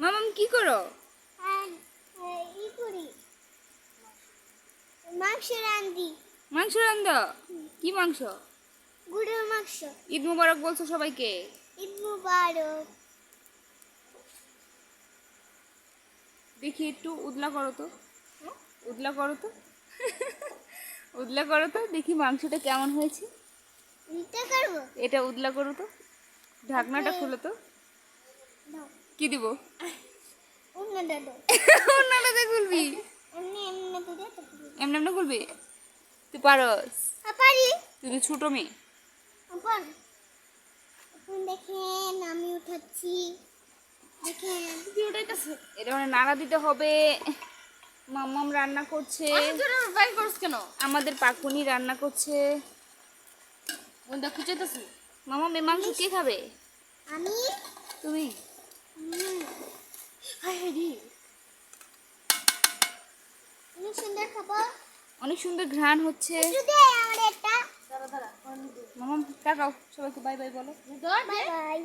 মামাম কি করো? ই করি মাংস রান্ধি। মাংস রান্ধো? কি মাংস? গরুর মাংস। ঈদ মুবারক বলছো সবাইকে। ঈদ মুবারক। দেখি একটু উদলা করো তো, উদলা করো তো, উদলা করো তো, দেখি মাংসটা কেমন হয়েছে। এটা করব। এটা উদলা করো তো, ঢাকনাটা খুলো তো। কি দিব? অন্য দাদু অন্যটাতে খুলবি? এমনি এমনি দিলে তো এমনি এমনি খুলবি? তুই পারস? পারি। তুই তো ছোট মেয়ে। আপন এখন দেখেন আমি উঠাচ্ছি। দেখেন তুই উঠাইতেছিস। এটা মানে নাড়া দিতে হবে। মাম্মাম রান্না করছে। বাইর করছ কেন? আমাদের পাকুনি রান্না করছে। বন্ধা খুঁচাইতেছিস। মামাম এই মাংস কে খাবে? আমি তুমি? হাই হাই রে অনেক সুন্দর খাবার। অনেক সুন্দর ঘ্রাণ হচ্ছে। একটু দে আমার একটা। দাঁড়া দাঁড়া মামাম টাকাও সবাইকে বাই বাই বলো। Bye bye.